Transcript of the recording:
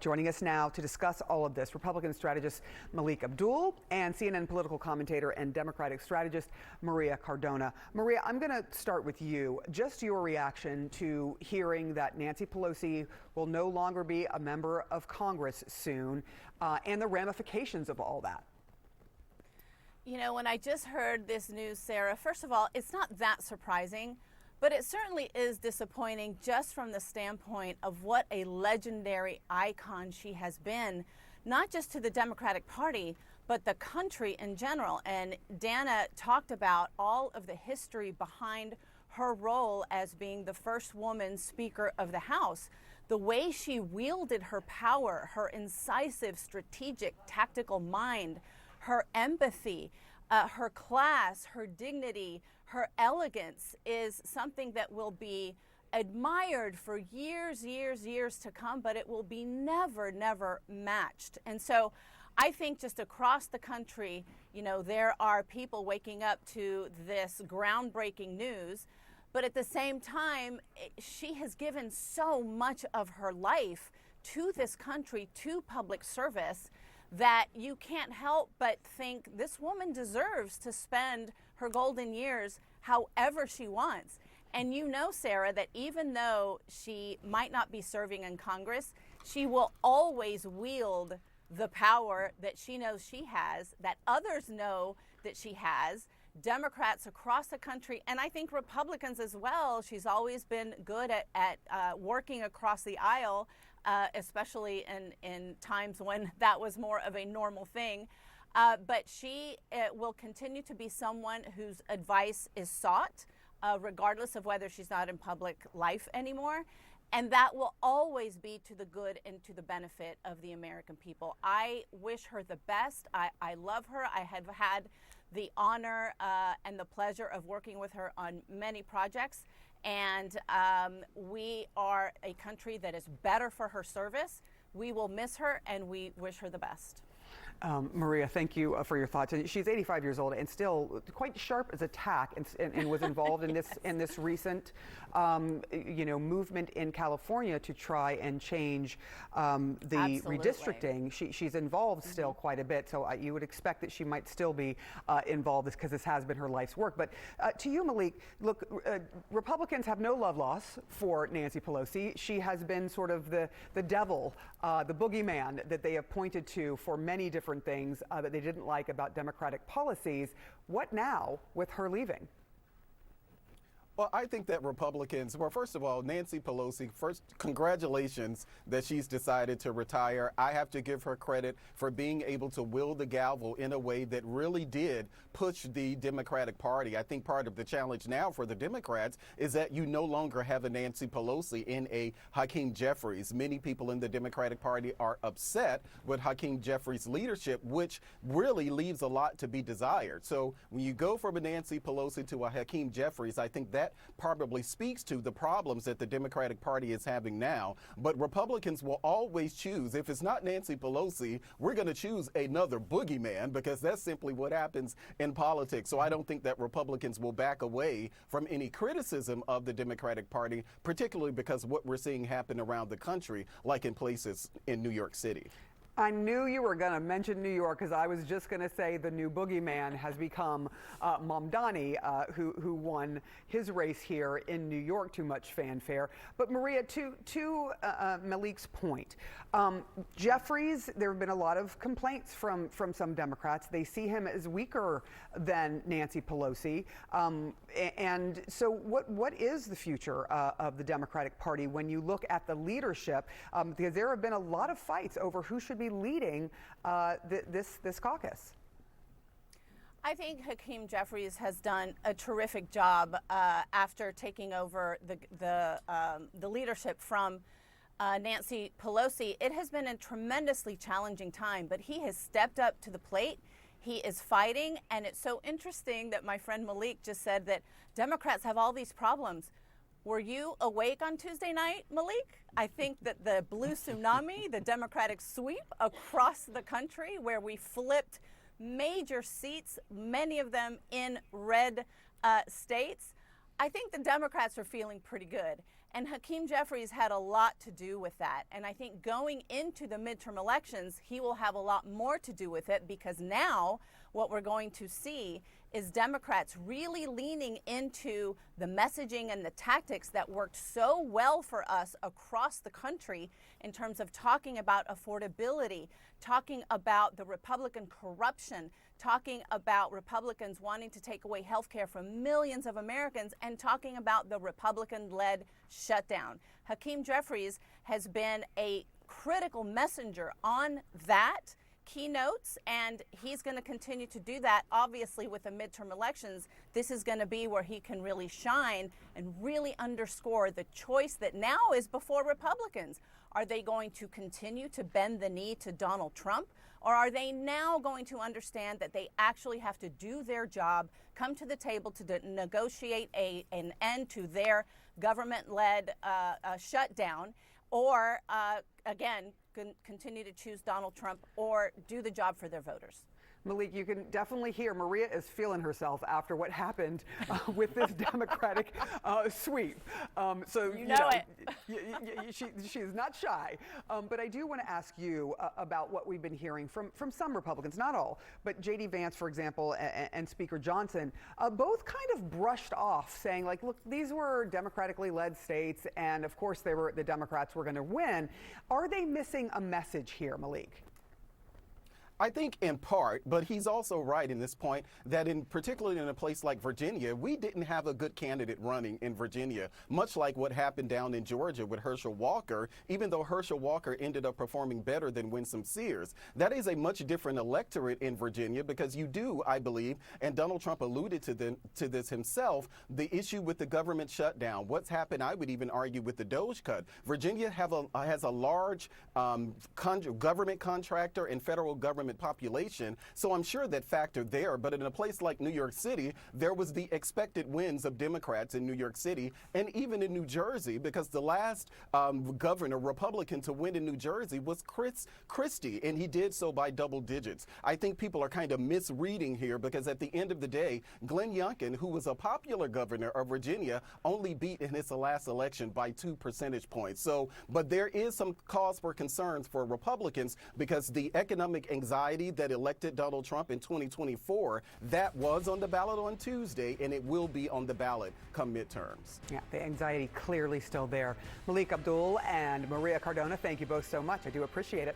Joining us now to discuss all of this, Republican strategist Melik Abdul and CNN political commentator and Democratic strategist Maria Cardona. Maria, I'm going to start with you. Just your reaction to hearing that Nancy Pelosi will no longer be a member of Congress soon, and the ramifications of all that. You know, when I just heard this news, Sarah, first of all, it's not that surprising, but it certainly is disappointing just from the standpoint of what a legendary icon she has been, not just to the Democratic Party, but the country in general. And Dana talked about all of the history behind her role as being the first woman Speaker of the House. The way she wielded her power, her incisive, strategic, tactical mind, her empathy, her class, her dignity, her elegance is something that will be admired for years, years to come, but it will be never matched. And so I think just across the country, you know, there are people waking up to this groundbreaking news, but at the same time, she has given so much of her life to this country, to public service, that you can't help but think this woman deserves to spend her golden years however she wants. And you know, Sarah, that even though she might not be serving in Congress, she will always wield the power that she knows she has, that others know that she has. Democrats across the country, and I think Republicans as well. She's always been good at working across the aisle, especially in times when that was more of a normal thing. But she will continue to be someone whose advice is sought, regardless of whether she's not in public life anymore. And that will always be to the good and to the benefit of the American people. I wish her the best. I love her. I have had the honor and the pleasure of working with her on many projects. And we are a country that is better for her service. We will miss her, and we wish her the best. Maria, thank you for your thoughts. She's 85 years old and still quite sharp as a tack, and was involved in this recent, movement in California to try and change the Absolutely. redistricting. She's involved still quite a bit, so you would expect that she might still be involved, because this has been her life's work. But to you, Melik, look, Republicans have no love loss for Nancy Pelosi. She has been sort of the devil, the boogeyman that they have pointed to for many different things that they didn't like about Democratic policies. What now with her leaving? Well, I think that Republicans, well, first of all, Nancy Pelosi, first, congratulations that she's decided to retire. I have to give her credit for being able to wield the gavel in a way that really did push the Democratic Party. I think part of the challenge now for the Democrats is that you no longer have a Nancy Pelosi in a Hakeem Jeffries. Many people in the Democratic Party are upset with Hakeem Jeffries' leadership, which really leaves a lot to be desired. So when you go from a Nancy Pelosi to a Hakeem Jeffries, I think that probably speaks to the problems that the Democratic Party is having now. But Republicans will always choose, if it's not Nancy Pelosi, we're going to choose another boogeyman, because that's simply what happens in politics. So I don't think that Republicans will back away from any criticism of the Democratic Party, particularly because what we're seeing happen around the country, like in places in New York City. I knew you were going to mention New York, because I was just going to say the new boogeyman has become Mamdani, who won his race here in New York to much fanfare. But Maria, to Melik's point, Jeffries, there have been a lot of complaints from some Democrats. They see him as weaker than Nancy Pelosi. And so what is the future of the Democratic Party when you look at the leadership? Because there have been a lot of fights over who should be leading this caucus. I think Hakeem Jeffries has done a terrific job after taking over the leadership from Nancy Pelosi. It has been a tremendously challenging time, but he has stepped up to the plate. He is fighting, and it's so interesting that my friend Melik just said that Democrats have all these problems. Were you awake on Tuesday night, Melik? I think that the blue tsunami, the Democratic sweep across the country, where we flipped major seats, many of them in red states, I think the Democrats are feeling pretty good. And Hakeem Jeffries had a lot to do with that. And I think going into the midterm elections, he will have a lot more to do with it, because now what we're going to see is Democrats really leaning into the messaging and the tactics that worked so well for us across the country in terms of talking about affordability, talking about the Republican corruption, talking about Republicans wanting to take away health care from millions of Americans, and talking about the Republican-led shutdown. Hakeem Jeffries has been a critical messenger on that keynotes, and he's going to continue to do that. Obviously, with the midterm elections, this is going to be where he can really shine and really underscore the choice that now is before Republicans. Are they going to continue to bend the knee to Donald Trump, or are they now going to understand that they actually have to do their job, come to the table to negotiate an end to their government-led shutdown, or again, continue to choose Donald Trump or do the job for their voters? Melik, you can definitely hear Maria is feeling herself after what happened with this Democratic sweep. So you know it. She is not shy. But I do want to ask you about what we've been hearing from some Republicans, not all, but J.D. Vance, for example, and Speaker Johnson, both kind of brushed off, saying, like, look, these were democratically led states, and of course the Democrats were going to win. Are they missing a message here, Melik? I think in part, but he's also right in this point that particularly in a place like Virginia, we didn't have a good candidate running in Virginia, much like what happened down in Georgia with Herschel Walker, even though Herschel Walker ended up performing better than Winsome Sears. That is a much different electorate in Virginia, because you do, I believe, and Donald Trump alluded to this himself, the issue with the government shutdown. What's happened, I would even argue, with the Doge cut. Virginia has a large government contractor and federal government population, so I'm sure that factored there. But in a place like New York City, there was the expected wins of Democrats in New York City and even in New Jersey, because the last governor, Republican, to win in New Jersey was Chris Christie, and he did so by double digits. I think people are kind of misreading here, because at the end of the day, Glenn Youngkin, who was a popular governor of Virginia, only beat in his last election by 2 percentage points. So, but there is some cause for concerns for Republicans, because the economic anxiety that elected Donald Trump in 2024, that was on the ballot on Tuesday, and it will be on the ballot come midterms. Yeah, the anxiety clearly still there. Melik Abdul and Maria Cardona, thank you both so much. I do appreciate it.